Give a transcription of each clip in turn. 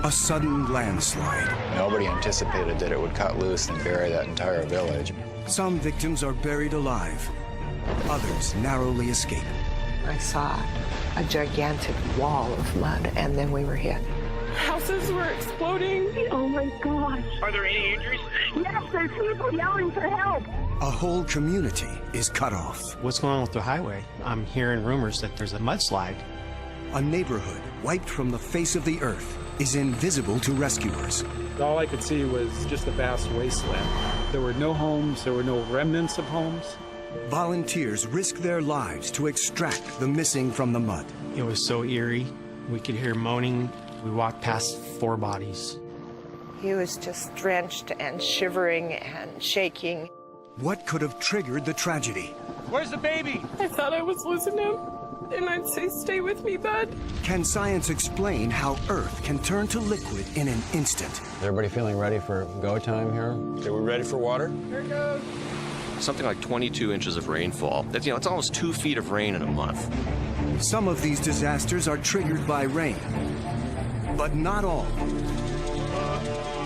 A sudden landslide. Nobody anticipated that it would cut loose and bury that entire village. Some victims are buried alive. Others narrowly escape. I saw a gigantic wall of mud, and then we were hit. Houses were exploding. Oh my gosh. Are there any injuries? Yes, there's people yelling for help. A whole community is cut off. What's going on with the highway? I'm hearing rumors that there's a mudslide. A neighborhood wiped from the face of the earth is invisible to rescuers. All I could see was just a vast wasteland. There were no homes, there were no remnants of homes. Volunteers risk their lives to extract the missing from the mud. It was so eerie. We could hear moaning. We walked past 4 bodies. He was just drenched and shivering and shaking. What could have triggered the tragedy? Where's the baby? I thought I was losing him, and I'd say, "Stay with me, bud." Can science explain how Earth can turn to liquid in an instant? Is everybody feeling ready for go time here? Okay, we ready for water? Here it goes. Something like 22 inches of rainfall. That's, it's almost 2 feet of rain in a month. Some of these disasters are triggered by rain, but not all.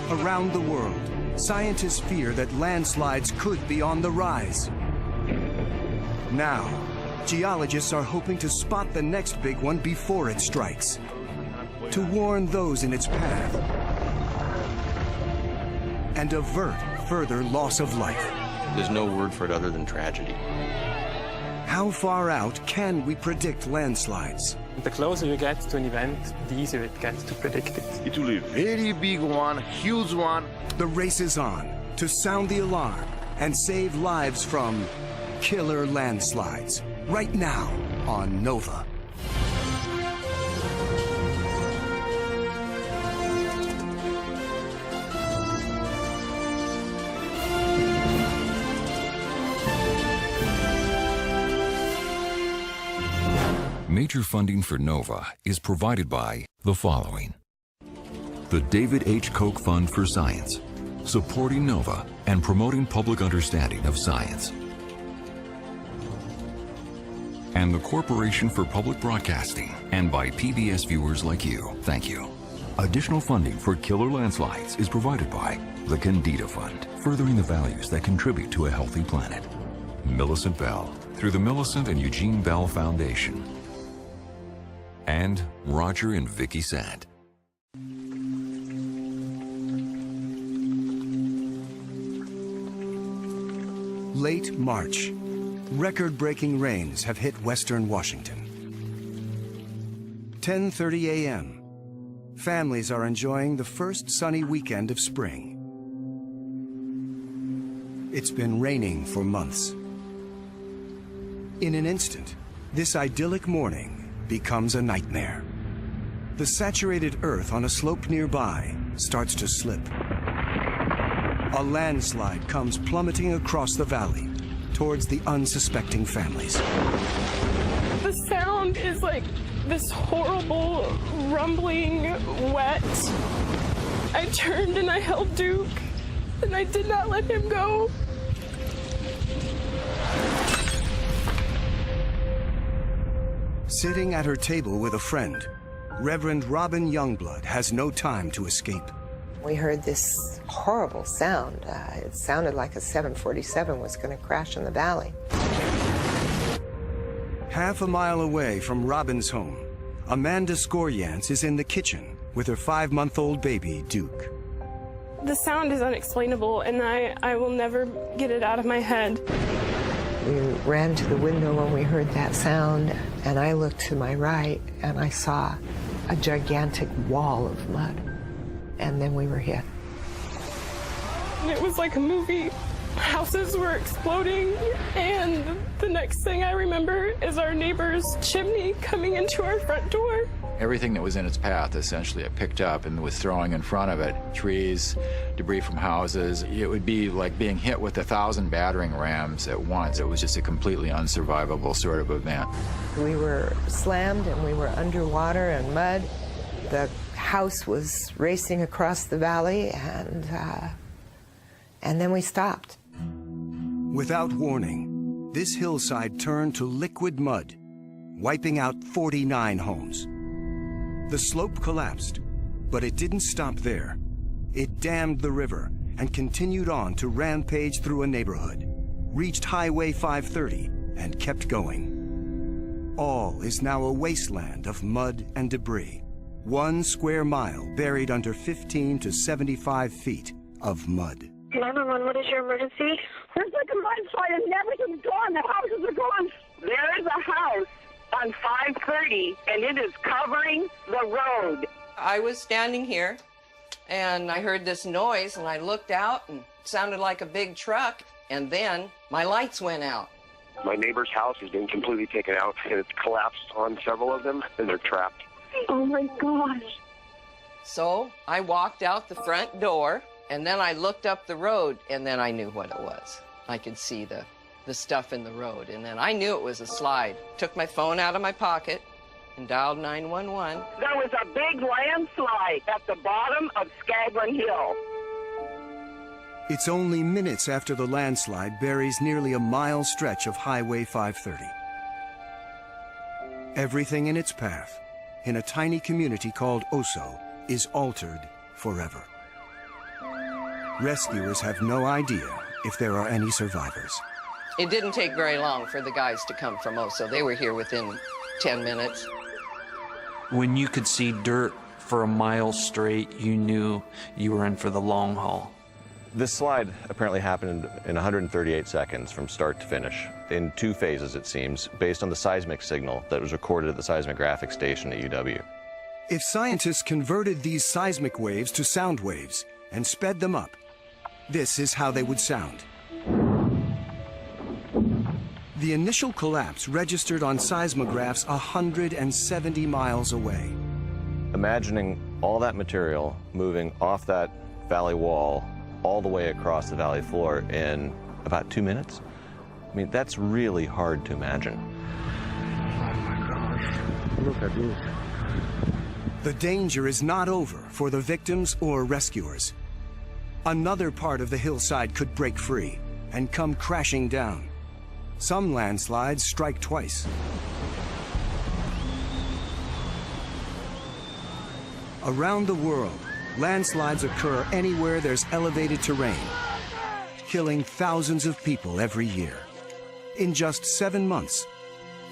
Around the world, scientists fear that landslides could be on the rise. Now, geologists are hoping to spot the next big one before it strikes, to warn those in its path and avert further loss of life. There's no word for it other than tragedy. How far out can we predict landslides? The closer you get to an event, the easier it gets to predict it. It will be a very big one, huge one. The race is on to sound the alarm and save lives from killer landslides right now on Nova. Major funding for NOVA is provided by the following. The David H. Koch Fund for Science, supporting NOVA and promoting public understanding of science. And the Corporation for Public Broadcasting, and by PBS viewers like you, thank you. Additional funding for killer landslides is provided by the Candida Fund, furthering the values that contribute to a healthy planet. Millicent Bell, through the Millicent and Eugene Bell Foundation. And Roger and Vicky Sand. Late March. Record-breaking rains have hit western Washington. 10:30 a.m. Families are enjoying the first sunny weekend of spring. It's been raining for months. In an instant, this idyllic morning becomes a nightmare. The saturated earth on a slope nearby starts to slip. A landslide comes plummeting across the valley towards the unsuspecting families. The sound is like this horrible, rumbling, wet. I turned and I held Duke, and I did not let him go. Sitting at her table with a friend, Reverend Robin Youngblood has no time to escape. We heard this horrible sound. It sounded like a 747 was going to crash in the valley. Half a mile away from Robin's home, Amanda Skoryans is in the kitchen with her 5-month-old baby, Duke. The sound is unexplainable, and I will never get it out of my head. We ran to the window when we heard that sound, and I looked to my right, and I saw a gigantic wall of mud. And then we were hit. It was like a movie. Houses were exploding, and the next thing I remember is our neighbor's chimney coming into our front door. Everything that was in its path, essentially, it picked up and was throwing in front of it. Trees, debris from houses. It would be like being hit with 1,000 battering rams at once. It was just a completely unsurvivable sort of event. We were slammed, and we were underwater and mud. The house was racing across the valley, and then we stopped. Without warning, this hillside turned to liquid mud, wiping out 49 homes. The slope collapsed, But it didn't stop there. It dammed the river and continued on to rampage through a neighborhood, reached Highway 530, and kept going. All is now a wasteland of mud and debris. 1 square mile buried under 15 to 75 feet of mud. 911, what is your emergency? There's like a mudslide and everything's gone. The houses are gone. There is a house on 530 and it is covering the road. I was standing here and I heard this noise and I looked out and it sounded like a big truck, and then my lights went out. My neighbor's house has been completely taken out and it's collapsed on several of them and they're trapped. Oh my gosh. So I walked out the front door and then I looked up the road and then I knew what it was. I could see the stuff in the road, and then I knew it was a slide. Took my phone out of my pocket and dialed 911. There was a big landslide at the bottom of Skagwin Hill. It's only minutes after the landslide buries nearly a mile stretch of Highway 530. Everything in its path, in a tiny community called Oso, is altered forever. Rescuers have no idea if there are any survivors. It didn't take very long for the guys to come from Oso. They were here within 10 minutes. When you could see dirt for a mile straight, you knew you were in for the long haul. This slide apparently happened in 138 seconds from start to finish, in 2 phases it seems, based on the seismic signal that was recorded at the seismographic station at UW. If scientists converted these seismic waves to sound waves and sped them up, this is how they would sound. The initial collapse registered on seismographs 170 miles away. Imagining all that material moving off that valley wall all the way across the valley floor in about 2 minutes, I mean, that's really hard to imagine. Oh my gosh, look at this. The danger is not over for the victims or rescuers. Another part of the hillside could break free and come crashing down. Some landslides strike twice. Around the world, landslides occur anywhere there's elevated terrain, killing thousands of people every year. In just 7 months,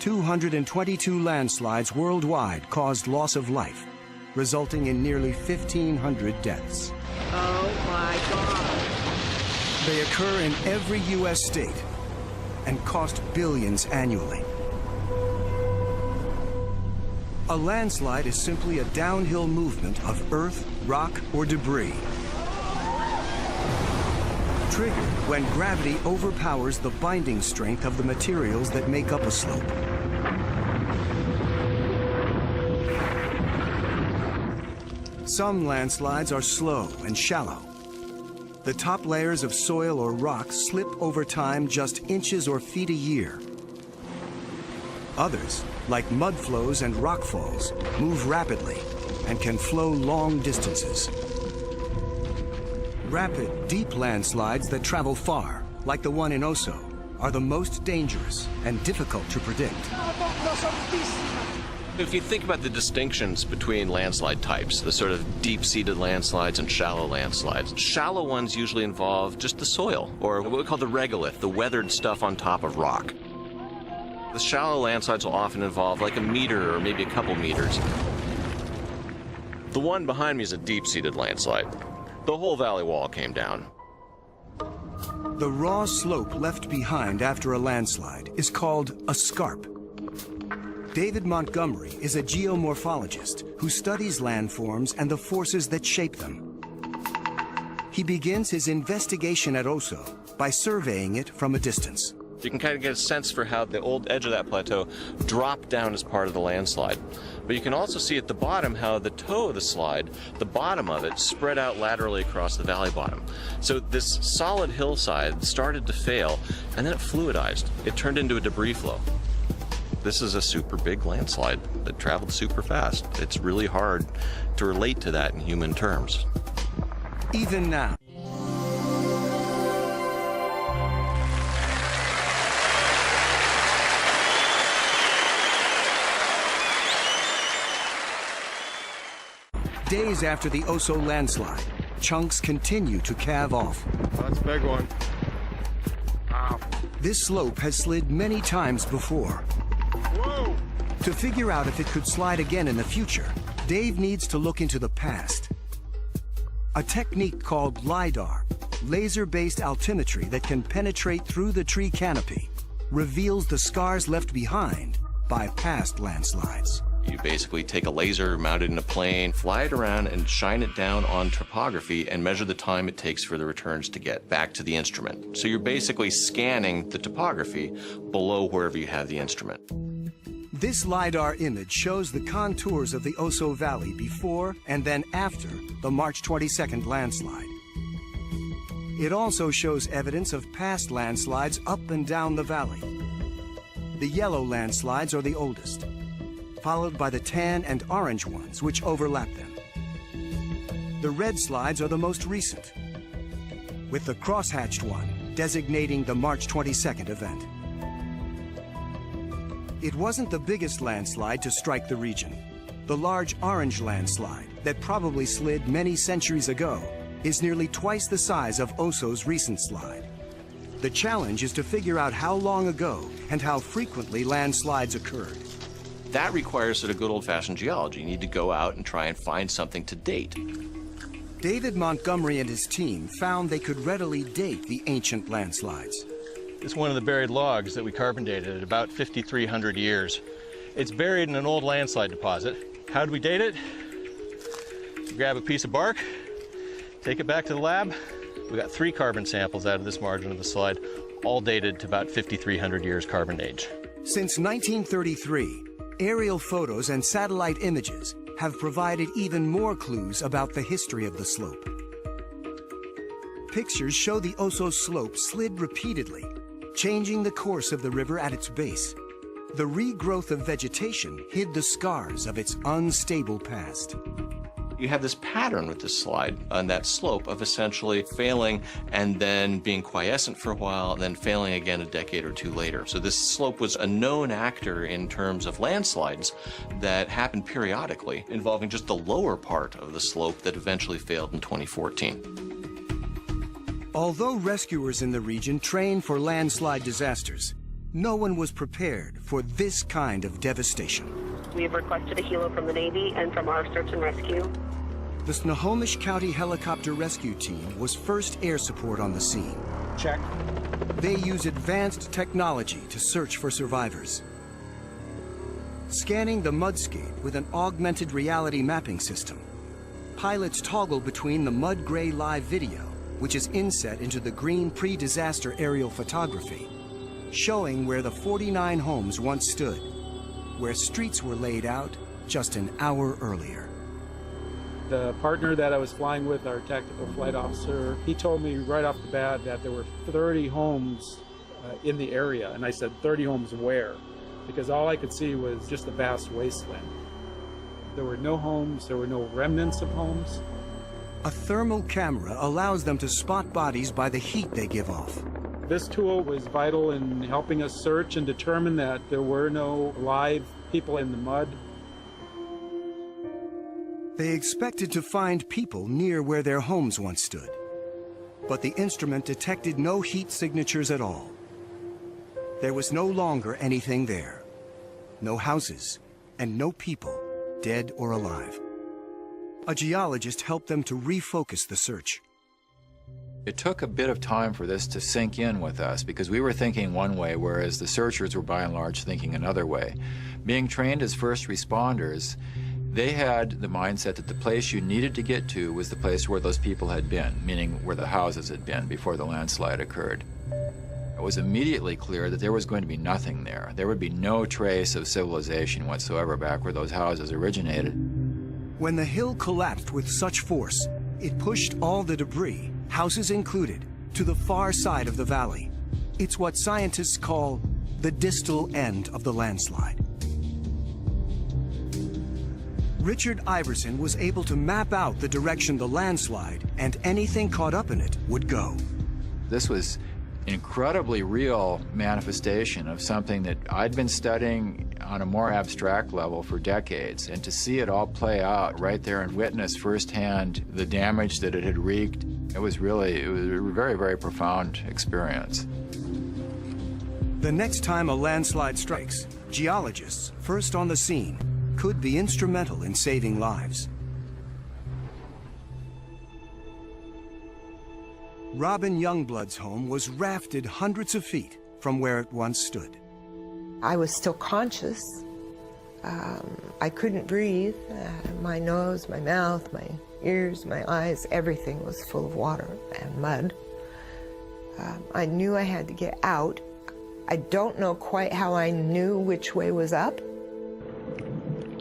222 landslides worldwide caused loss of life, resulting in nearly 1,500 deaths. Oh my God. They occur in every U.S. state and cost billions annually. A landslide is simply a downhill movement of earth, rock, or debris, triggered when gravity overpowers the binding strength of the materials that make up a slope. Some landslides are slow and shallow. The top layers of soil or rock slip over time just inches or feet a year. Others, like mud flows and rock falls, move rapidly and can flow long distances. Rapid, deep landslides that travel far, like the one in Oso, are the most dangerous and difficult to predict. If you think about the distinctions between landslide types, the sort of deep-seated landslides and shallow landslides, shallow ones usually involve just the soil, or what we call the regolith, the weathered stuff on top of rock. The shallow landslides will often involve like a meter or maybe a couple meters. The one behind me is a deep-seated landslide. The whole valley wall came down. The raw slope left behind after a landslide is called a scarp. David Montgomery is a geomorphologist who studies landforms and the forces that shape them. He begins his investigation at Oso by surveying it from a distance. You can kind of get a sense for how the old edge of that plateau dropped down as part of the landslide. But you can also see at the bottom how the toe of the slide, the bottom of it, spread out laterally across the valley bottom. So this solid hillside started to fail, and then it fluidized. It turned into a debris flow. This is a super big landslide that traveled super fast. It's really hard to relate to that in human terms. Even now, Days after the Oso landslide, chunks continue to calve off. That's a big one. Wow. This slope has slid many times before. Whoa! To figure out if it could slide again in the future, Dave needs to look into the past. A technique called LiDAR, laser-based altimetry that can penetrate through the tree canopy, reveals the scars left behind by past landslides. You basically take a laser mounted in a plane, fly it around and shine it down on topography and measure the time it takes for the returns to get back to the instrument. So you're basically scanning the topography below wherever you have the instrument. This LiDAR image shows the contours of the Oso Valley before and then after the March 22nd landslide. It also shows evidence of past landslides up and down the valley. The yellow landslides are the oldest, followed by the tan and orange ones, which overlap them. The red slides are the most recent, with the crosshatched one designating the March 22nd event. It wasn't the biggest landslide to strike the region. The large orange landslide that probably slid many centuries ago is nearly twice the size of Oso's recent slide. The challenge is to figure out how long ago and how frequently landslides occurred. That requires sort of good old-fashioned geology. You need to go out and try and find something to date. David Montgomery and his team found they could readily date the ancient landslides. It's one of the buried logs that we carbon dated at about 5,300 years. It's buried in an old landslide deposit. How do we date it? We grab a piece of bark, take it back to the lab. We got 3 carbon samples out of this margin of the slide, all dated to about 5,300 years carbon age. Since 1933, aerial photos and satellite images have provided even more clues about the history of the slope. Pictures show the Oso slope slid repeatedly, changing the course of the river at its base. The regrowth of vegetation hid the scars of its unstable past. You have this pattern with this slide on that slope of essentially failing and then being quiescent for a while and then failing again a decade or two later. So this slope was a known actor in terms of landslides that happened periodically, involving just the lower part of the slope that eventually failed in 2014. Although rescuers in the region train for landslide disasters, no one was prepared for this kind of devastation. We have requested a helo from the Navy and from our search and rescue. The Snohomish County Helicopter Rescue Team was first air support on the scene. Check. They use advanced technology to search for survivors. Scanning the mudscape with an augmented reality mapping system, pilots toggle between the mud gray live video, which is inset into the green pre-disaster aerial photography, showing where the 49 homes once stood, where streets were laid out just an hour earlier. The partner that I was flying with, our tactical flight officer, he told me right off the bat that there were 30 homes in the area. And I said, 30 homes where? Because all I could see was just a vast wasteland. There were no homes, there were no remnants of homes. A thermal camera allows them to spot bodies by the heat they give off. This tool was vital in helping us search and determine that there were no live people in the mud. They expected to find people near where their homes once stood, but the instrument detected no heat signatures at all. There was no longer anything there. No houses and no people, dead or alive. A geologist helped them to refocus the search. It took a bit of time for this to sink in with us because we were thinking one way, whereas the searchers were by and large thinking another way. Being trained as first responders, they had the mindset that the place you needed to get to was the place where those people had been, meaning where the houses had been before the landslide occurred. It was immediately clear that there was going to be nothing there. There would be no trace of civilization whatsoever back where those houses originated. When the hill collapsed with such force, it pushed all the debris, houses included, to the far side of the valley. It's what scientists call the distal end of the landslide. Richard Iverson was able to map out the direction the landslide and anything caught up in it would go. This was incredibly real manifestation of something that I'd been studying on a more abstract level for decades, and to see it all play out right there and witness firsthand the damage that it had wreaked, it was a very, very profound experience. The next time a landslide strikes, geologists, first on the scene, could be instrumental in saving lives. Robin Youngblood's home was rafted hundreds of feet from where it once stood. I was still conscious. I couldn't breathe. My nose, my mouth, my ears, my eyes, everything was full of water and mud. I knew I had to get out. I don't know quite how I knew which way was up.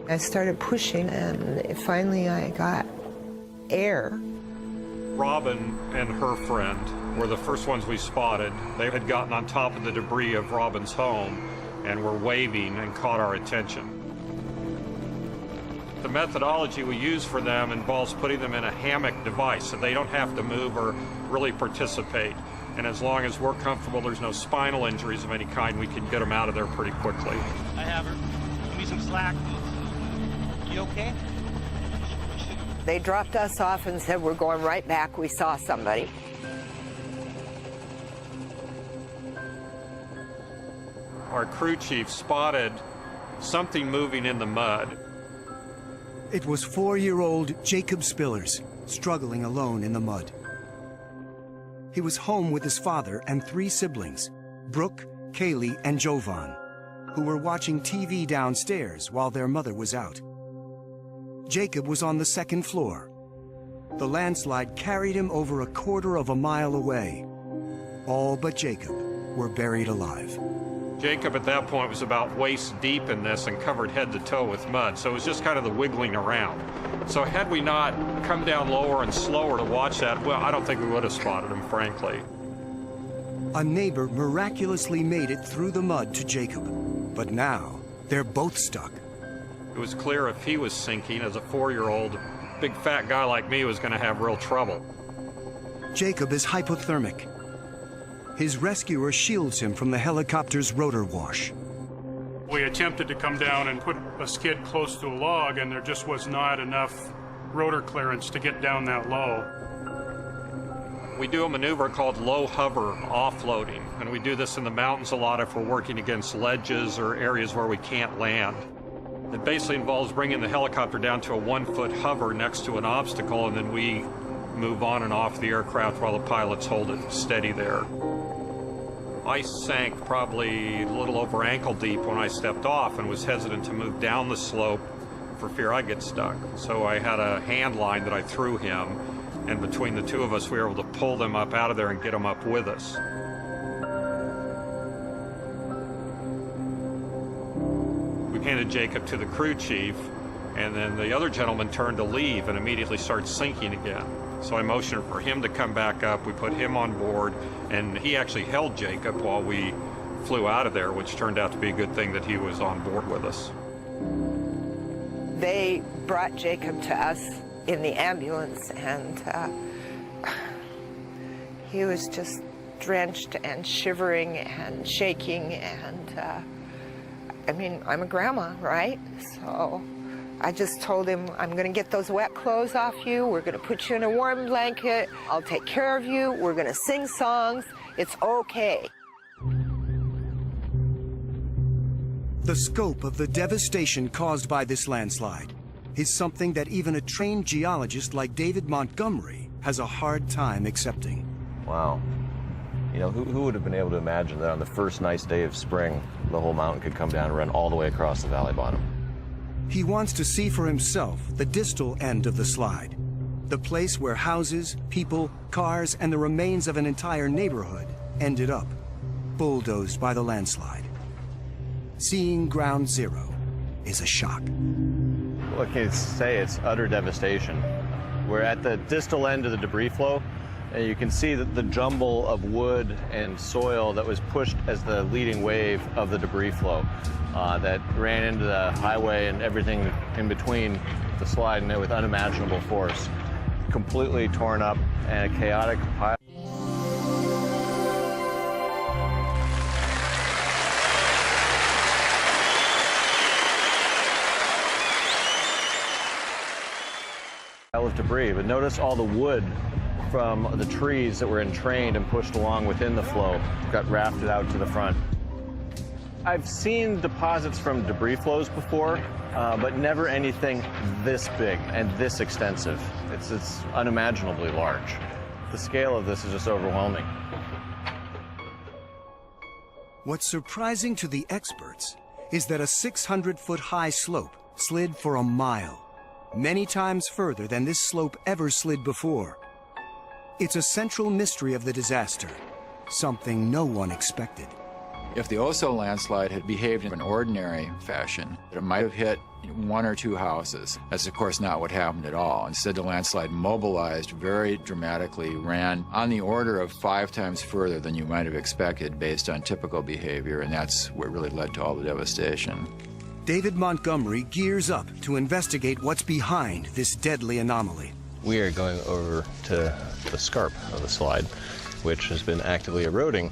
I started pushing, and finally I got air. Robin and her friend were the first ones we spotted. They had gotten on top of the debris of Robin's home and were waving and caught our attention. The methodology we use for them involves putting them in a hammock device so they don't have to move or really participate. And as long as we're comfortable, there's no spinal injuries of any kind, we can get them out of there pretty quickly. I have her. Give me some slack. You okay? They dropped us off and said, we're going right back. We saw somebody. Our crew chief spotted something moving in the mud. It was 4-year-old Jacob Spillers, struggling alone in the mud. He was home with his father and 3 siblings, Brooke, Kaylee, and Jovan, who were watching TV downstairs while their mother was out. Jacob was on the 2nd floor. The landslide carried him over 1/4 mile away. All but Jacob were buried alive. Jacob at that point was about waist deep in this and covered head to toe with mud, so it was just kind of the wiggling around. So had we not come down lower and slower to watch that, well, I don't think we would have spotted him, frankly. A neighbor miraculously made it through the mud to Jacob, but now they're both stuck. It was clear if he was sinking as a 4-year-old, a big fat guy like me was going to have real trouble. Jacob is hypothermic. His rescuer shields him from the helicopter's rotor wash. We attempted to come down and put a skid close to a log, and there just was not enough rotor clearance to get down that low. We do a maneuver called low hover offloading, and we do this in the mountains a lot if we're working against ledges or areas where we can't land. It basically involves bringing the helicopter down to a 1-foot hover next to an obstacle, and then we move on and off the aircraft while the pilots hold it steady there. I sank probably a little over ankle deep when I stepped off and was hesitant to move down the slope for fear I'd get stuck. So I had a hand line that I threw him, and between the 2 of us, we were able to pull them up out of there and get them up with us. We handed Jacob to the crew chief, and then the other gentleman turned to leave and immediately started sinking again. So I motioned for him to come back up. We put him on board, and he actually held Jacob while we flew out of there, which turned out to be a good thing that he was on board with us. They brought Jacob to us in the ambulance, and he was just drenched and shivering and shaking, and I mean, I'm a grandma, right? So I just told him, I'm going to get those wet clothes off you. We're going to put you in a warm blanket. I'll take care of you. We're going to sing songs. It's okay. The scope of the devastation caused by this landslide is something that even a trained geologist like David Montgomery has a hard time accepting. Wow. You know, who would have been able to imagine that on the first nice day of spring, the whole mountain could come down and run all the way across the valley bottom? He wants to see for himself the distal end of the slide, the place where houses, people, cars, and the remains of an entire neighborhood ended up, bulldozed by the landslide. Seeing ground zero is a shock. Well, I can say it's utter devastation. We're at the distal end of the debris flow, and you can see that the jumble of wood and soil that was pushed as the leading wave of the debris flow that ran into the highway and everything in between the slide and it with unimaginable force. Completely torn up and a chaotic pile. debris, but notice all the wood from the trees that were entrained and pushed along within the flow got rafted out to the front. I've seen deposits from debris flows before, but never anything this big and this extensive. It's unimaginably large. The scale of this is just overwhelming. What's surprising to the experts is that a 600-foot high slope slid for a mile, many times further than this slope ever slid before. It's a central mystery of the disaster, something no one expected. If the Oso landslide had behaved in an ordinary fashion, it might have hit one or two houses. That's of course not what happened at all. Instead, the landslide mobilized very dramatically, ran on the order of 5 times further than you might have expected based on typical behavior, and that's what really led to all the devastation. David Montgomery gears up to investigate what's behind this deadly anomaly. We are going over to the scarp of the slide, which has been actively eroding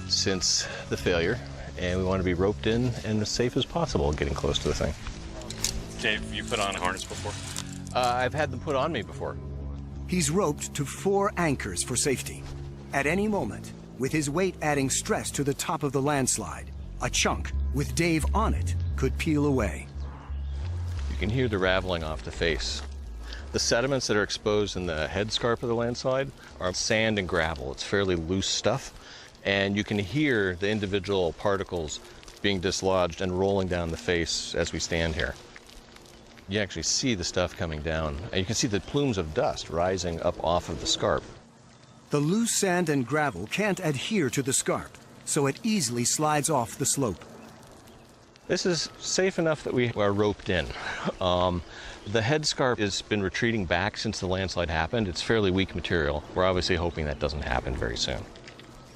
since the failure, and we want to be roped in and as safe as possible getting close to the thing. Dave, you put on a harness before? I've had them put on me before. He's roped to 4 anchors for safety. At any moment, with his weight adding stress to the top of the landslide, a chunk with Dave on it could peel away. You can hear the raveling off the face. The sediments that are exposed in the headscarp of the landslide are sand and gravel. It's fairly loose stuff, and you can hear the individual particles being dislodged and rolling down the face as we stand here. You actually see the stuff coming down, and you can see the plumes of dust rising up off of the scarp. The loose sand and gravel can't adhere to the scarp, so it easily slides off the slope. This is safe enough that we are roped in. The headscarp has been retreating back since the landslide happened. It's fairly weak material. We're obviously hoping that doesn't happen very soon.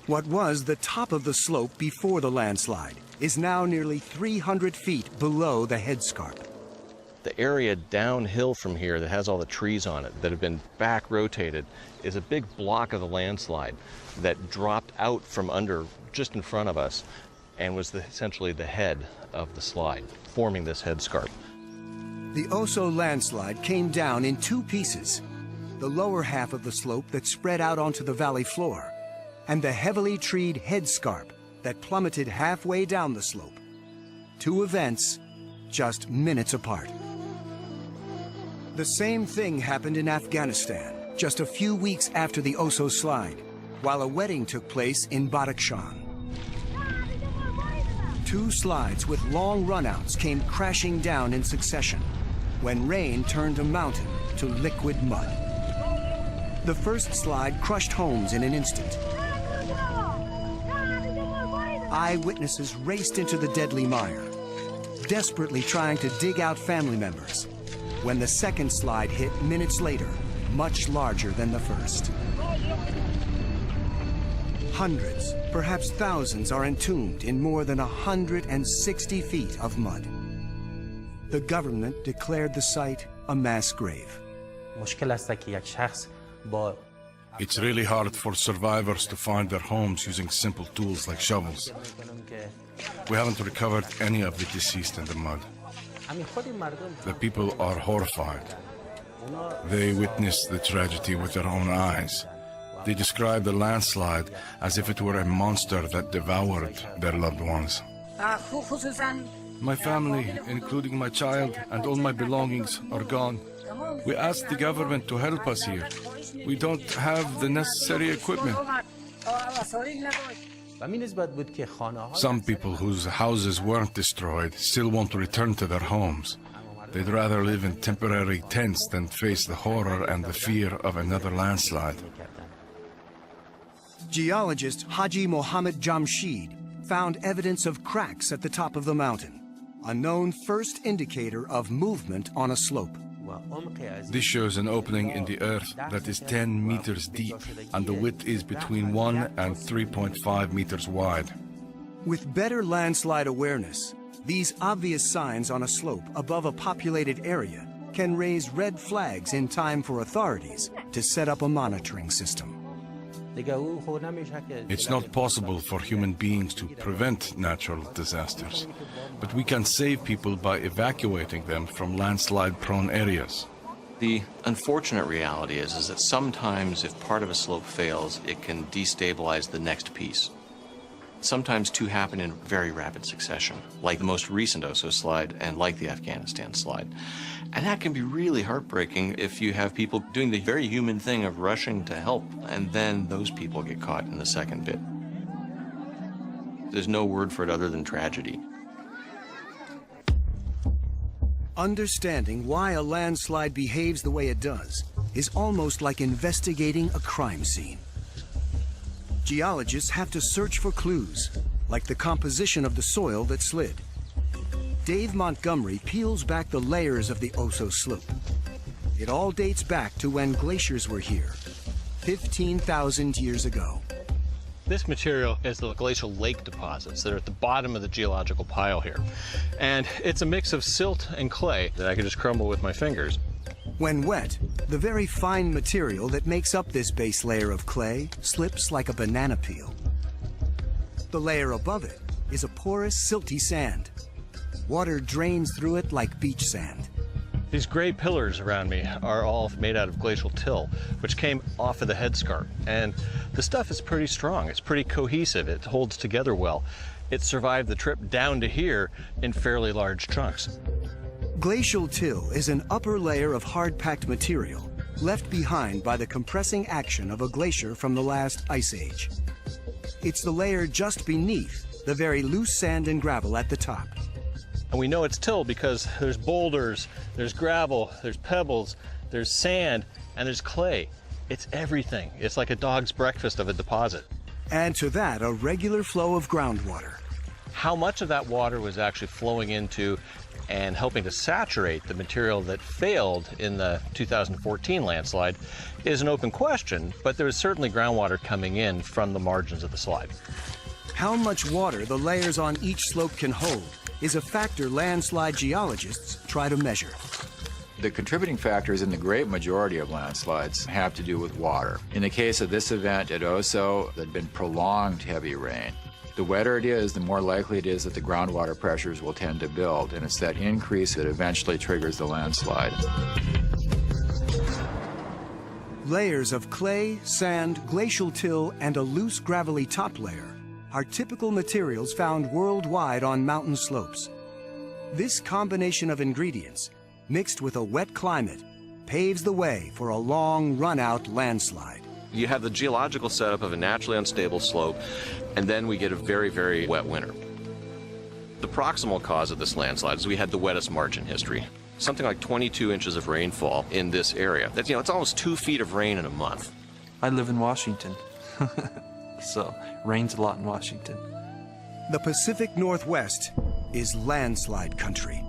What was the top of the slope before the landslide is now nearly 300 feet below the headscarp. The area downhill from here that has all the trees on it that have been back rotated is a big block of the landslide that dropped out from under just in front of us and was essentially the head of the slide, forming this headscarp. The Oso landslide came down in 2 pieces, the lower half of the slope that spread out onto the valley floor, and the heavily treed headscarp that plummeted halfway down the slope. 2 events just minutes apart. The same thing happened in Afghanistan just a few weeks after the Oso slide, while a wedding took place in Badakhshan. 2 slides with long runouts came crashing down in succession when rain turned a mountain to liquid mud. The first slide crushed homes in an instant. Eyewitnesses raced into the deadly mire, desperately trying to dig out family members, when the second slide hit minutes later, much larger than the first. Hundreds, perhaps thousands, are entombed in more than 160 feet of mud. The government declared the site a mass grave. It's really hard for survivors to find their homes using simple tools like shovels. We haven't recovered any of the deceased in the mud. The people are horrified. They witnessed the tragedy with their own eyes. They describe the landslide as if it were a monster that devoured their loved ones. My family, including my child and all my belongings, are gone. We asked the government to help us here. We don't have the necessary equipment. Some people whose houses weren't destroyed still want to return to their homes. They'd rather live in temporary tents than face the horror and the fear of another landslide. Geologist Haji Mohammed Jamshid found evidence of cracks at the top of the mountain, a known first indicator of movement on a slope. This shows an opening in the earth that is 10 meters deep, and the width is between 1 and 3.5 meters wide. With better landslide awareness, these obvious signs on a slope above a populated area can raise red flags in time for authorities to set up a monitoring system. It's not possible for human beings to prevent natural disasters, but we can save people by evacuating them from landslide-prone areas. The unfortunate reality is that sometimes if part of a slope fails, it can destabilize the next piece. Sometimes two happen in very rapid succession, like the most recent Oso slide and like the Afghanistan slide. And that can be really heartbreaking if you have people doing the very human thing of rushing to help, and then those people get caught in the second bit. There's no word for it other than tragedy. Understanding why a landslide behaves the way it does is almost like investigating a crime scene. Geologists have to search for clues, like the composition of the soil that slid. Dave Montgomery peels back the layers of the Oso slope. It all dates back to when glaciers were here, 15,000 years ago. This material is the glacial lake deposits that are at the bottom of the geological pile here. And it's a mix of silt and clay that I can just crumble with my fingers. When wet, the very fine material that makes up this base layer of clay slips like a banana peel. The layer above it is a porous, silty sand. Water drains through it like beach sand. These gray pillars around me are all made out of glacial till, which came off of the headscarp. And the stuff is pretty strong. It's pretty cohesive. It holds together well. It survived the trip down to here in fairly large chunks. Glacial till is an upper layer of hard-packed material left behind by the compressing action of a glacier from the last ice age. It's the layer just beneath the very loose sand and gravel at the top. And we know it's till because there's boulders, there's gravel, there's pebbles, there's sand, and there's clay. It's everything. It's like a dog's breakfast of a deposit. Add to that a regular flow of groundwater. How much of that water was actually flowing into and helping to saturate the material that failed in the 2014 landslide is an open question, but there was certainly groundwater coming in from the margins of the slide. How much water the layers on each slope can hold is a factor landslide geologists try to measure. The contributing factors in the great majority of landslides have to do with water. In the case of this event at Oso, there had been prolonged heavy rain. The wetter it is, the more likely it is that the groundwater pressures will tend to build, and it's that increase that eventually triggers the landslide. Layers of clay, sand, glacial till, and a loose gravelly top layer are typical materials found worldwide on mountain slopes. This combination of ingredients, mixed with a wet climate, paves the way for a long run-out landslide. You have the geological setup of a naturally unstable slope, and then we get a very, very wet winter. The proximal cause of this landslide is we had the wettest March in history. Something like 22 inches of rainfall in this area. That's, it's almost 2 feet of rain in a month. I live in Washington, so rains a lot in Washington. The Pacific Northwest is landslide country.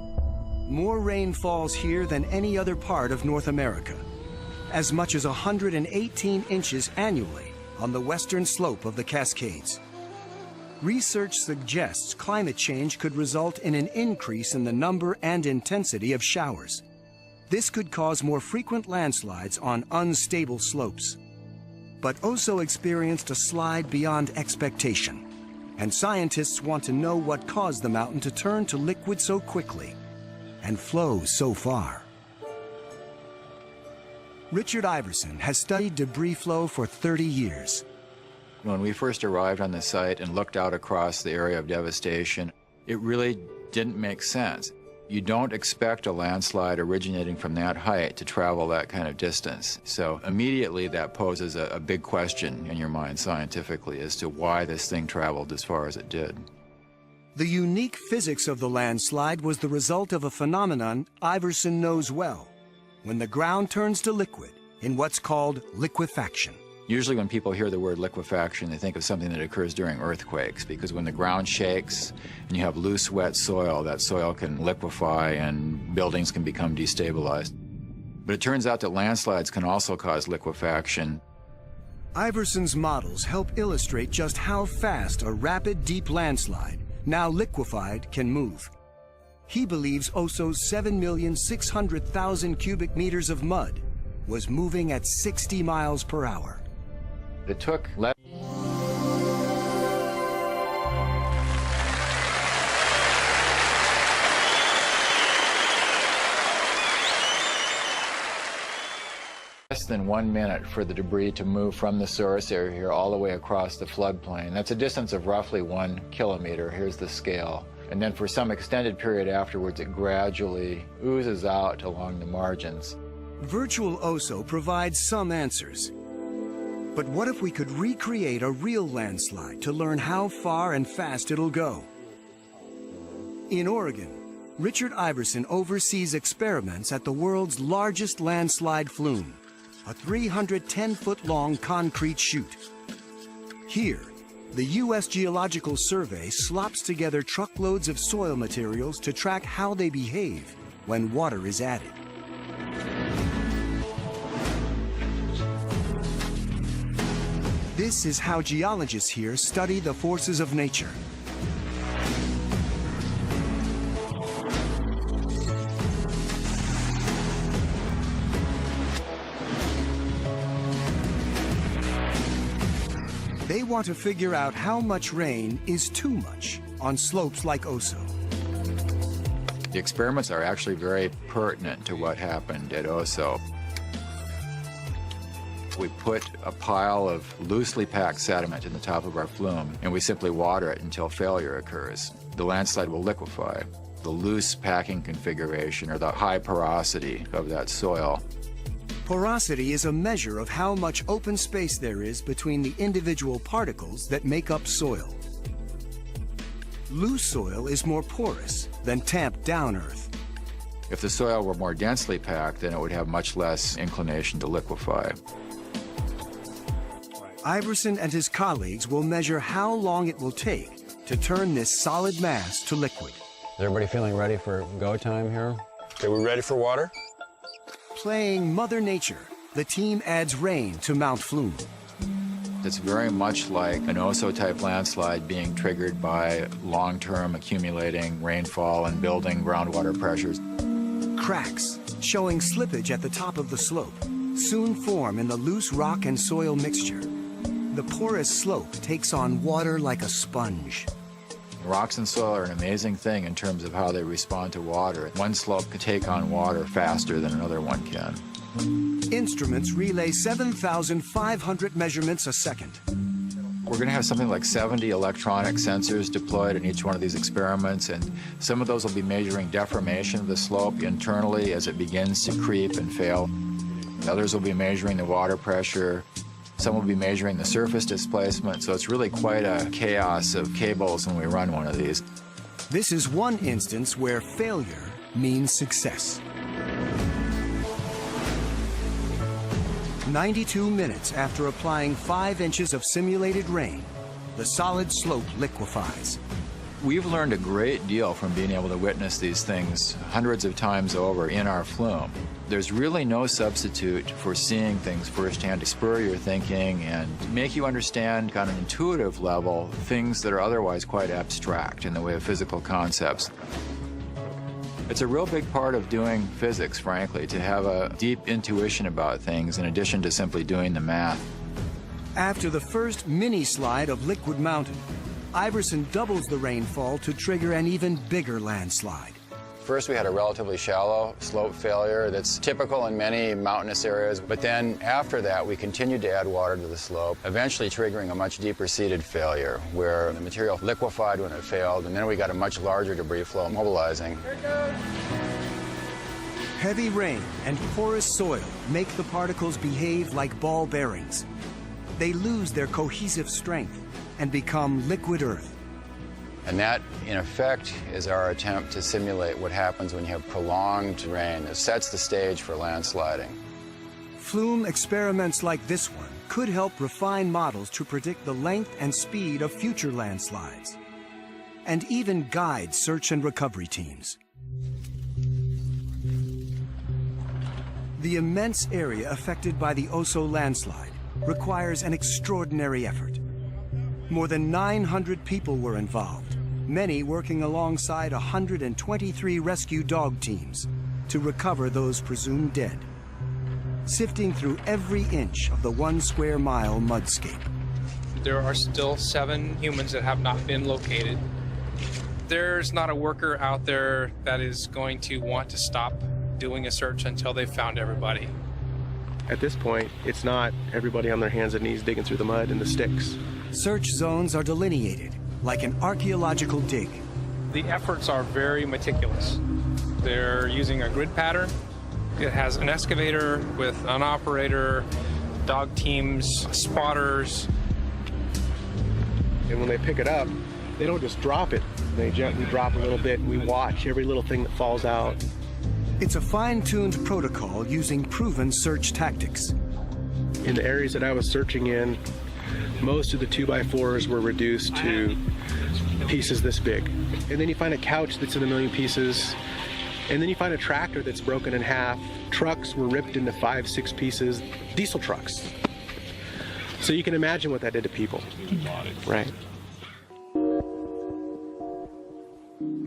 More rain falls here than any other part of North America. As much as 118 inches annually on the western slope of the Cascades. Research suggests climate change could result in an increase in the number and intensity of showers. This could cause more frequent landslides on unstable slopes. But Oso experienced a slide beyond expectation, and scientists want to know what caused the mountain to turn to liquid so quickly and flow so far. Richard Iverson has studied debris flow for 30 years. When we first arrived on the site and looked out across the area of devastation, it really didn't make sense. You don't expect a landslide originating from that height to travel that kind of distance. So immediately that poses a big question in your mind scientifically as to why this thing traveled as far as it did. The unique physics of the landslide was the result of a phenomenon Iverson knows well, when the ground turns to liquid in what's called liquefaction. Usually when people hear the word liquefaction, they think of something that occurs during earthquakes, because when the ground shakes and you have loose, wet soil, that soil can liquefy and buildings can become destabilized. But it turns out that landslides can also cause liquefaction. Iverson's models help illustrate just how fast a rapid, deep landslide, now liquefied, can move. He believes Oso's 7,600,000 cubic meters of mud was moving at 60 miles per hour. It took than 1 minute for the debris to move from the source area here all the way across the floodplain. That's a distance of roughly 1 kilometer. Here's the scale. And then for some extended period afterwards, it gradually oozes out along the margins. Virtual OSO provides some answers. But what if we could recreate a real landslide to learn how far and fast it'll go? In Oregon, Richard Iverson oversees experiments at the world's largest landslide flume, a 310-foot-long concrete chute. Here, the U.S. Geological Survey slops together truckloads of soil materials to track how they behave when water is added. This is how geologists here study the forces of nature. They want to figure out how much rain is too much on slopes like Oso. The experiments are actually very pertinent to what happened at Oso. We put a pile of loosely packed sediment in the top of our flume, and we simply water it until failure occurs. The landslide will liquefy. The loose packing configuration, or the high porosity of that soil. Porosity is a measure of how much open space there is between the individual particles that make up soil. Loose soil is more porous than tamped-down earth. If the soil were more densely packed, then it would have much less inclination to liquefy. Iverson and his colleagues will measure how long it will take to turn this solid mass to liquid. Is everybody feeling ready for go time here? Okay, we ready for water? Playing Mother Nature, the team adds rain to Mount Flume. It's very much like an Oso-type landslide being triggered by long-term accumulating rainfall and building groundwater pressures. Cracks, showing slippage at the top of the slope, soon form in the loose rock and soil mixture. The porous slope takes on water like a sponge. Rocks and soil are an amazing thing in terms of how they respond to water. One slope can take on water faster than another one can. Instruments relay 7,500 measurements a second. We're going to have something like 70 electronic sensors deployed in each one of these experiments, and some of those will be measuring deformation of the slope internally as it begins to creep and fail. Others will be measuring the water pressure. Some will be measuring the surface displacement, so it's really quite a chaos of cables when we run one of these. This is one instance where failure means success. 92 minutes after applying 5 inches of simulated rain, the solid slope liquefies. We've learned a great deal from being able to witness these things hundreds of times over in our flume. There's really no substitute for seeing things firsthand to spur your thinking and make you understand on an intuitive level things that are otherwise quite abstract in the way of physical concepts. It's a real big part of doing physics, frankly, to have a deep intuition about things in addition to simply doing the math. After the first mini slide of Liquid Mountain, Iverson doubles the rainfall to trigger an even bigger landslide. First, we had a relatively shallow slope failure that's typical in many mountainous areas, but then after that, we continued to add water to the slope, eventually triggering a much deeper seated failure, where the material liquefied when it failed, and then we got a much larger debris flow mobilizing. Heavy rain and porous soil make the particles behave like ball bearings. They lose their cohesive strength and become liquid earth. And that, in effect, is our attempt to simulate what happens when you have prolonged rain. It sets the stage for landsliding. Flume experiments like this one could help refine models to predict the length and speed of future landslides, and even guide search and recovery teams. The immense area affected by the Oso landslide requires an extraordinary effort. More than 900 people were involved, many working alongside 123 rescue dog teams to recover those presumed dead, sifting through every inch of the 1 square mile mudscape. There are still 7 humans that have not been located. There's not a worker out there that is going to want to stop doing a search until they've found everybody. At this point, it's not everybody on their hands and knees digging through the mud and the sticks. Search zones are delineated like an archaeological dig. The efforts are very meticulous. They're using a grid pattern. It has an excavator with an operator, dog teams, spotters. And when they pick it up, they don't just drop it. They gently drop a little bit, and we watch every little thing that falls out. It's a fine-tuned protocol using proven search tactics. In the areas that I was searching in, most of the 2x4s were reduced to pieces this big. And then you find a couch that's in a million pieces, and then you find a tractor that's broken in half. Trucks were ripped into 5-6 pieces, diesel trucks. So you can imagine what that did to people. Right.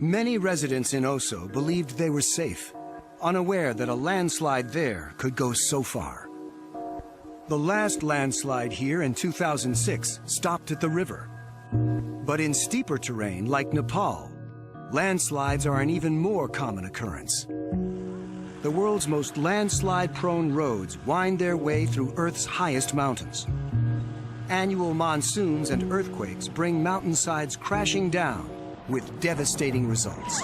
Many residents in Oso believed they were safe, unaware that a landslide there could go so far. The last landslide here in 2006 stopped at the river. But in steeper terrain like Nepal, landslides are an even more common occurrence. The world's most landslide-prone roads wind their way through Earth's highest mountains. Annual monsoons and earthquakes bring mountainsides crashing down with devastating results.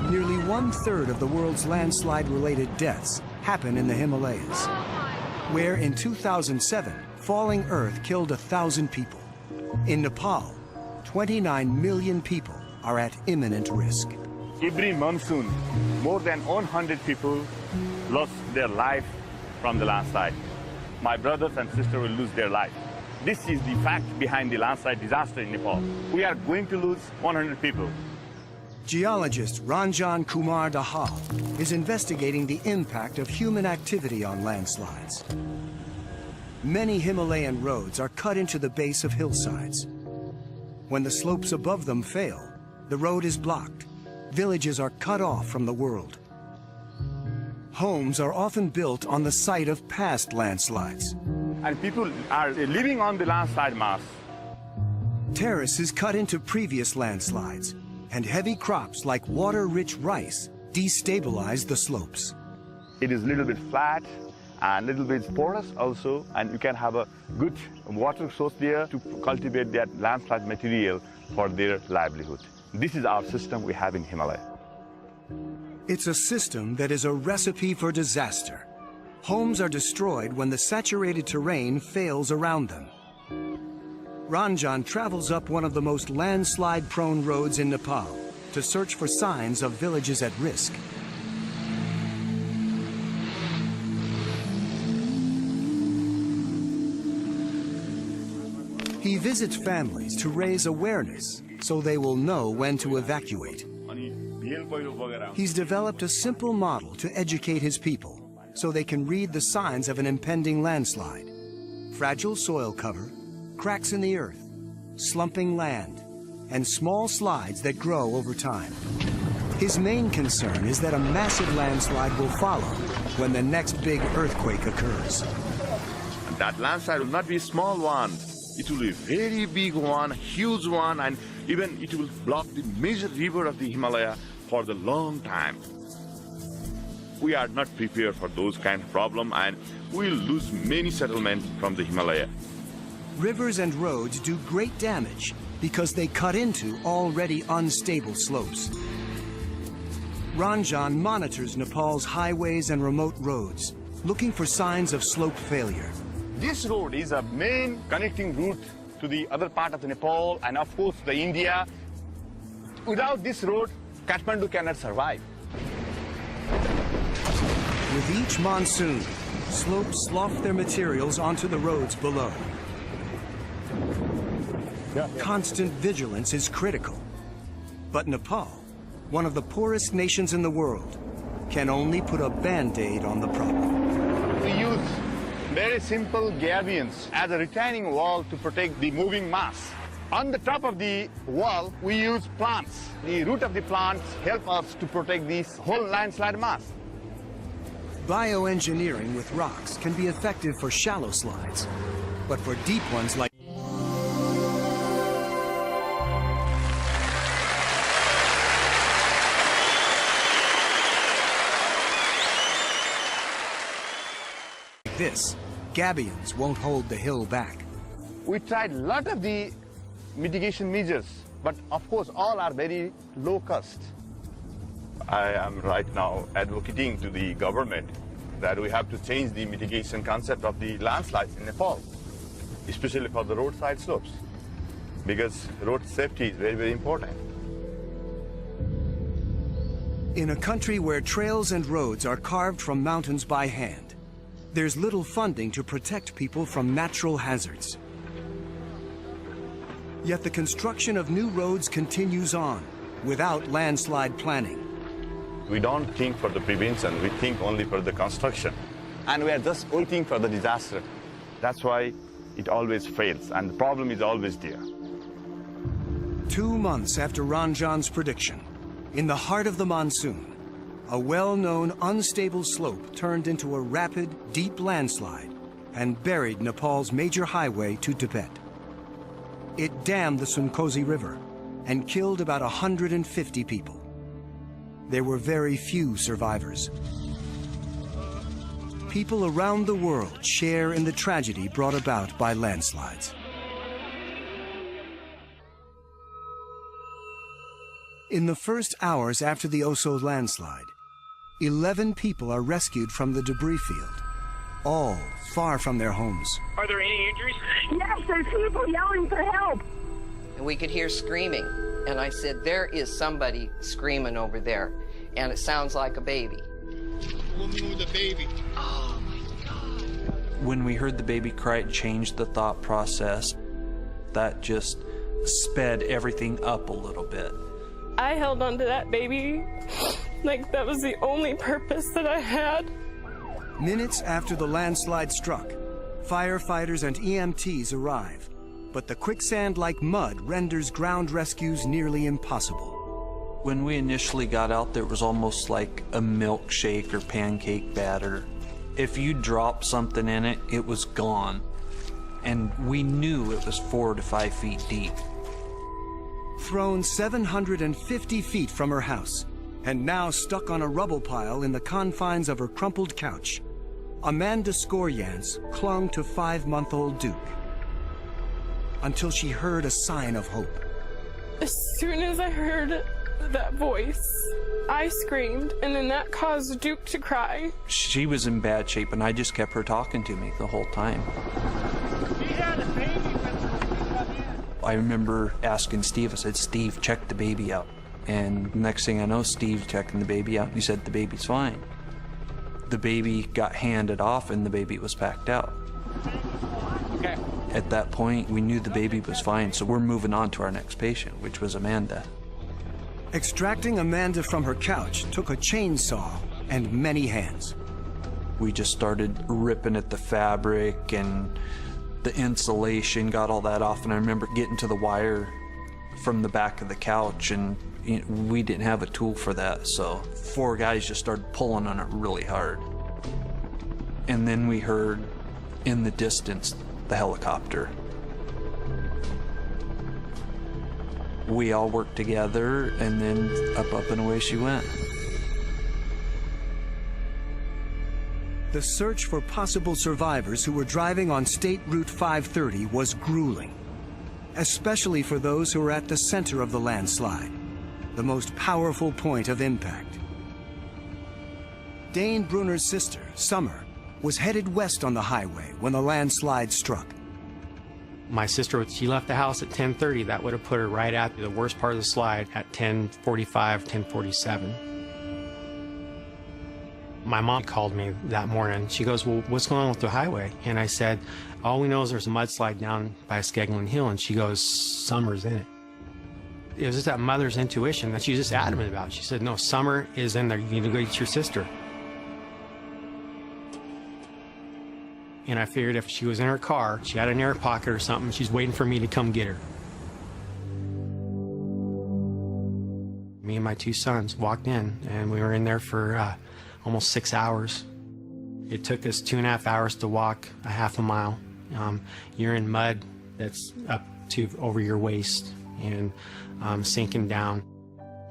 Nearly 1/3 of the world's landslide-related deaths happen in the Himalayas, where in 2007, falling earth killed 1,000 people. In Nepal, 29 million people are at imminent risk. Every monsoon, more than 100 people lost their life from the landslide. My brothers and sisters will lose their life. This is the fact behind the landslide disaster in Nepal. We are going to lose 100 people. Geologist Ranjan Kumar Dahal is investigating the impact of human activity on landslides. Many Himalayan roads are cut into the base of hillsides. When the slopes above them fail, the road is blocked. Villages are cut off from the world. Homes are often built on the site of past landslides. And people are living on the landslide mass. Terraces cut into previous landslides, and heavy crops like water-rich rice destabilize the slopes. It is a little bit flat and a little bit porous also, and you can have a good water source there to cultivate that landslide material for their livelihood. This is our system we have in Himalaya. It's a system that is a recipe for disaster. Homes are destroyed when the saturated terrain fails around them. Ranjan travels up one of the most landslide-prone roads in Nepal to search for signs of villages at risk. He visits families to raise awareness so they will know when to evacuate. He's developed a simple model to educate his people so they can read the signs of an impending landslide. Fragile soil cover, cracks in the earth, slumping land, and small slides that grow over time. His main concern is that a massive landslide will follow when the next big earthquake occurs. And that landslide will not be a small one. It will be a very big one, huge one, and even it will block the major river of the Himalaya for the long time. We are not prepared for those kind of problems, and we'll lose many settlements from the Himalaya. Rivers and roads do great damage because they cut into already unstable slopes. Ranjan monitors Nepal's highways and remote roads, looking for signs of slope failure. This road is a main connecting route to the other part of the Nepal and of course the India. Without this road, Kathmandu cannot survive. With each monsoon, slopes slough their materials onto the roads below. Constant vigilance is critical. But Nepal, one of the poorest nations in the world, can only put a band-aid on the problem. We use very simple gabions as a retaining wall to protect the moving mass. On the top of the wall, we use plants. The root of the plants help us to protect this whole landslide mass. Bioengineering with rocks can be effective for shallow slides, but for deep ones like this, gabions won't hold the hill back. We tried a lot of the mitigation measures, but of course all are very low cost. I am right now advocating to the government that we have to change the mitigation concept of the landslides in Nepal, especially for the roadside slopes, because road safety is very, very important. In a country where trails and roads are carved from mountains by hand, there's little funding to protect people from natural hazards. Yet the construction of new roads continues on without landslide planning. We don't think for the prevention, we think only for the construction. And we are just waiting for the disaster. That's why it always fails, and the problem is always there. 2 months after Ranjan's prediction, in the heart of the monsoon, a well-known unstable slope turned into a rapid, deep landslide and buried Nepal's major highway to Tibet. It dammed the Sunkosi River and killed about 150 people. There were very few survivors. People around the world share in the tragedy brought about by landslides. In the first hours after the Oso landslide, 11 people are rescued from the debris field, all far from their homes. Are there any injuries? Yes, there's people yelling for help. And we could hear screaming. And I said, there is somebody screaming over there. And it sounds like a baby. Woman with a baby. Oh my God. When we heard the baby cry, it changed the thought process. That just sped everything up a little bit. I held on to that baby like that was the only purpose that I had. Minutes after the landslide struck, firefighters and EMTs arrive, but the quicksand-like mud renders ground rescues nearly impossible. When we initially got out, there was almost like a milkshake or pancake batter. If you dropped something in it, it was gone. And we knew it was 4 to 5 feet deep. Thrown 750 feet from her house, and now stuck on a rubble pile in the confines of her crumpled couch, Amanda Skoryans clung to 5-month-old Duke until she heard a sign of hope. As soon as I heard that voice, I screamed, and then that caused Duke to cry. She was in bad shape, and I just kept her talking to me the whole time. She had a baby when we come in. I remember asking Steve, I said, Steve, check the baby out. And next thing I know, Steve checking the baby out. He said, the baby's fine. The baby got handed off and the baby was packed out. Okay. At that point, we knew the baby was fine, so we're moving on to our next patient, which was Amanda. Extracting Amanda from her couch took a chainsaw and many hands. We just started ripping at the fabric and the insulation, got all that off, and I remember getting to the wire from the back of the couch, and we didn't have a tool for that, so 4 guys just started pulling on it really hard. And then we heard in the distance the helicopter. We all worked together, and then up and away she went. The search for possible survivors who were driving on State Route 530 was grueling, especially for those who were at the center of the landslide, the most powerful point of impact. Dane Brunner's sister, Summer, was headed west on the highway when the landslide struck. My sister, she left the house at 10:30. That would have put her right at the worst part of the slide at 10:45, 10:47. My mom called me that morning. She goes, well, what's going on with the highway? And I said, all we know is there's a mudslide down by Skegland Hill. And she goes, Summer's in it. It was just that mother's intuition that she was just adamant about. She said, no, Summer is in there. You need to go get your sister. And I figured if she was in her car, she had an air pocket or something, she's waiting for me to come get her. Me and my 2 sons walked in, and we were in there for almost 6 hours. It took us 2.5 hours to walk a half a mile. You're in mud that's up to over your waist and sinking down.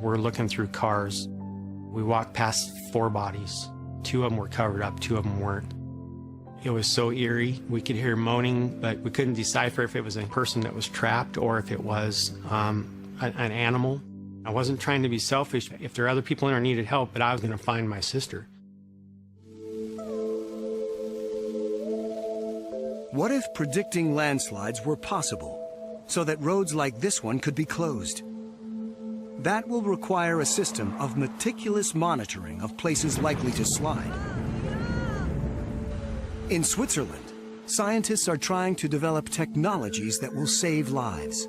We're looking through cars. We walked past 4 bodies. 2 of them were covered up, 2 of them weren't. It was so eerie. We could hear moaning, but we couldn't decipher if it was a person that was trapped or if it was an animal. I wasn't trying to be selfish. If there are other people in there who needed help, but I was going to find my sister. What if predicting landslides were possible, so that roads like this one could be closed? That will require a system of meticulous monitoring of places likely to slide. In Switzerland, scientists are trying to develop technologies that will save lives.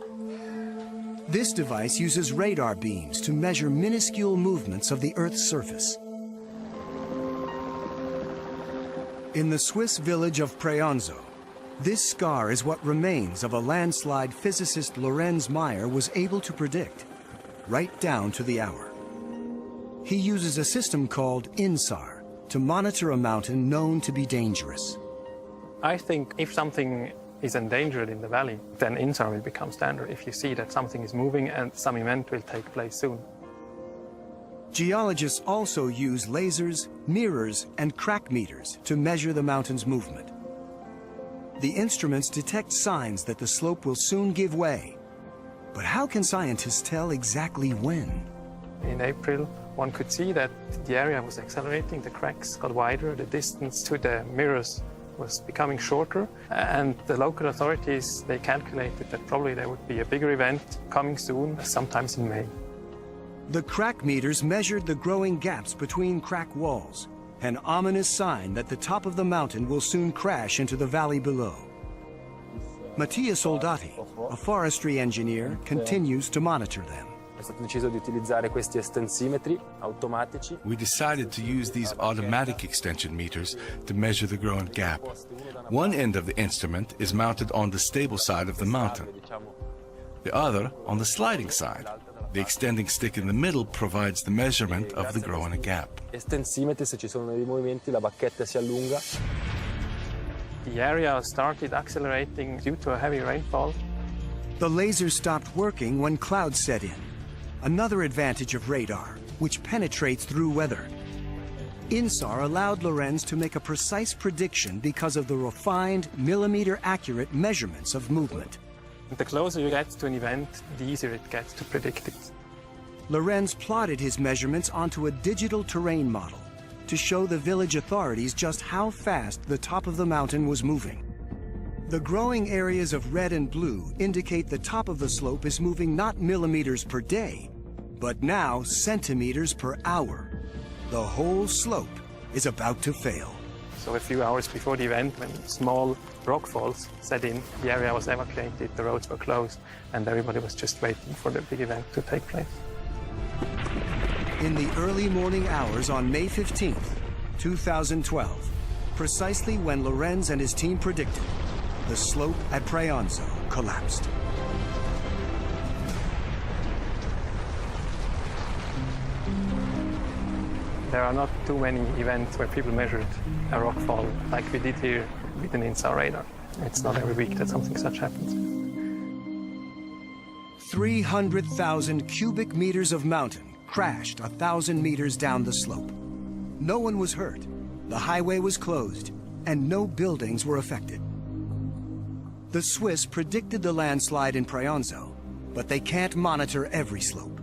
This device uses radar beams to measure minuscule movements of the Earth's surface. In the Swiss village of Preonzo, this scar is what remains of a landslide physicist Lorenz Meyer was able to predict, right down to the hour. He uses a system called INSAR to monitor a mountain known to be dangerous. I think if something is endangered in the valley, then INSAR will become standard if you see that something is moving and some event will take place soon. Geologists also use lasers, mirrors, and crack meters to measure the mountain's movement. The instruments detect signs that the slope will soon give way. But how can scientists tell exactly when? In April, one could see that the area was accelerating, the cracks got wider, the distance to the mirrors was becoming shorter, and the local authorities, they calculated that probably there would be a bigger event coming soon, sometimes in May. The crack meters measured the growing gaps between crack walls, an ominous sign that the top of the mountain will soon crash into the valley below. Mattia Soldati, a forestry engineer, continues to monitor them. We decided to use these automatic extension meters to measure the growing gap. One end of the instrument is mounted on the stable side of the mountain, the other on the sliding side. The extending stick in the middle provides the measurement of the growing gap. The area started accelerating due to a heavy rainfall. The laser stopped working when clouds set in. Another advantage of radar, which penetrates through weather. INSAR allowed Lorenz to make a precise prediction because of the refined, millimeter-accurate measurements of movement. The closer you get to an event, the easier it gets to predict it. Lorenz plotted his measurements onto a digital terrain model to show the village authorities just how fast the top of the mountain was moving. The growing areas of red and blue indicate the top of the slope is moving not millimeters per day, but now centimeters per hour. The whole slope is about to fail. So a few hours before the event, when small rockfalls set in, the area was evacuated, the roads were closed, and everybody was just waiting for the big event to take place. In the early morning hours on May 15th, 2012, precisely when Lorenz and his team predicted, the slope at Preonzo collapsed. There are not too many events where people measured a rockfall like we did here with an INSAR radar. It's not every week that something such happens. 300,000 cubic meters of mountain crashed 1,000 meters down the slope. No one was hurt, the highway was closed, and no buildings were affected. The Swiss predicted the landslide in Preonzo, but they can't monitor every slope.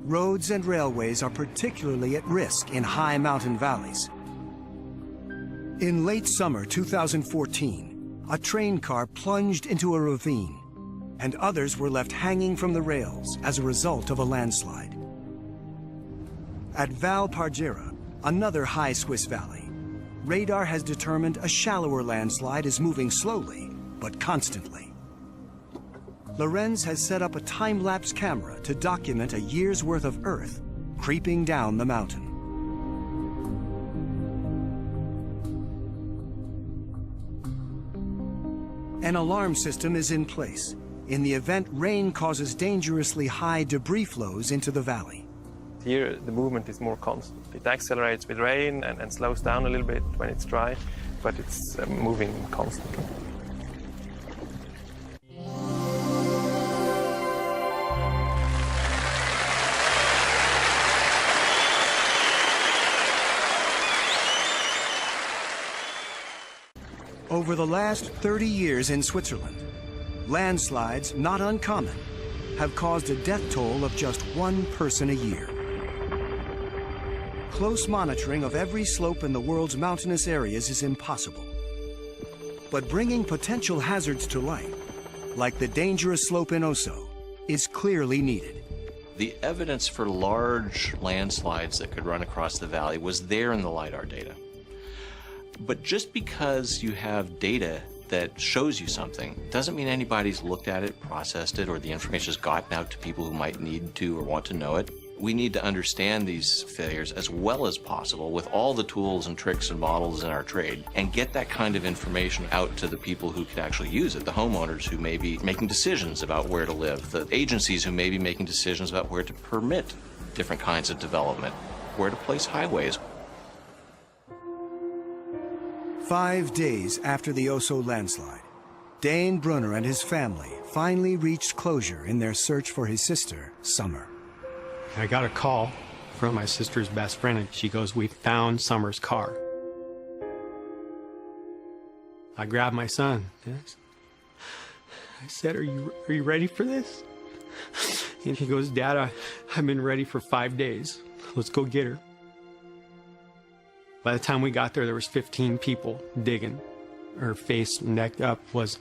Roads and railways are particularly at risk in high mountain valleys. In late summer 2014, a train car plunged into a ravine, and others were left hanging from the rails as a result of a landslide. At Val Pargera, another high Swiss valley, radar has determined a shallower landslide is moving slowly, but constantly. Lorenz has set up a time-lapse camera to document a year's worth of earth creeping down the mountain. An alarm system is in place in the event rain causes dangerously high debris flows into the valley. Here, the movement is more constant. It accelerates with rain and slows down a little bit when it's dry, but it's moving constantly. Over the last 30 years in Switzerland, landslides, not uncommon, have caused a death toll of just 1 person a year. Close monitoring of every slope in the world's mountainous areas is impossible. But bringing potential hazards to light, like the dangerous slope in Oso, is clearly needed. The evidence for large landslides that could run across the valley was there in the LiDAR data. But just because you have data that shows you something doesn't mean anybody's looked at it, processed it, or the information has gotten out to people who might need to or want to know it. We need to understand these failures as well as possible with all the tools and tricks and models in our trade and get that kind of information out to the people who could actually use it, the homeowners who may be making decisions about where to live, the agencies who may be making decisions about where to permit different kinds of development, where to place highways. 5 days after the Oso landslide, Dane Brunner and his family finally reached closure in their search for his sister, Summer. I got a call from my sister's best friend, and she goes, "We found Summer's car." I grabbed my son. Yes. I said, are you ready for this? And he goes, "Dad, I've been ready for 5 days. Let's go get her." By the time we got there, there was 15 people digging. Her face, neck up, was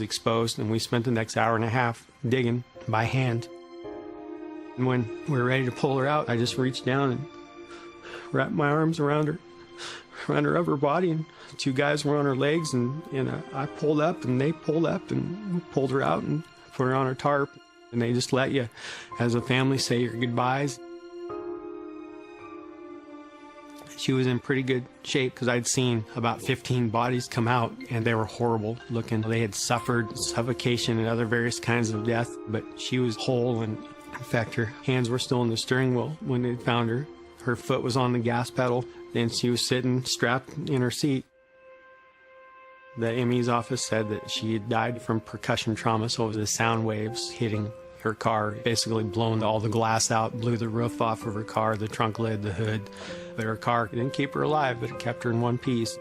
exposed, and we spent the next hour and a half digging by hand. And when we were ready to pull her out, I just reached down and wrapped my arms around her upper body, and 2 guys were on her legs, and I pulled up, and they pulled up, and we pulled her out and put her on her tarp. And they just let you, as a family, say your goodbyes. She was in pretty good shape because I'd seen about 15 bodies come out, and they were horrible looking. They had suffered suffocation and other various kinds of death, but she was whole, and in fact, her hands were still on the steering wheel when they found her. Her foot was on the gas pedal, and she was sitting strapped in her seat. The ME's office said that she had died from percussion trauma, so it was the sound waves hitting her car, basically blown all the glass out, blew the roof off of her car, the trunk lid, the hood. But her car didn't keep her alive, but it kept her in one piece.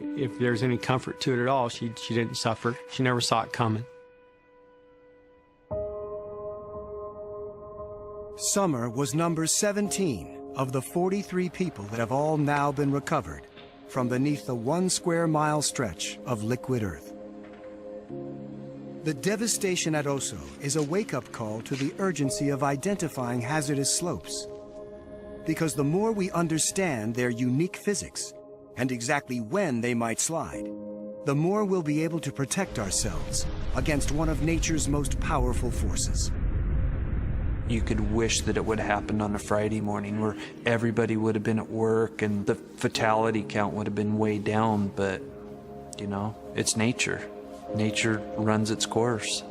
If there's any comfort to it at all, she didn't suffer. She never saw it coming. Summer was number 17 of the 43 people that have all now been recovered from beneath the 1 square mile stretch of liquid earth. The devastation at Oso is a wake-up call to the urgency of identifying hazardous slopes. Because the more we understand their unique physics and exactly when they might slide, the more we'll be able to protect ourselves against one of nature's most powerful forces. You could wish that it would have happened on a Friday morning where everybody would have been at work and the fatality count would have been way down, but, you know, it's nature. Nature runs its course.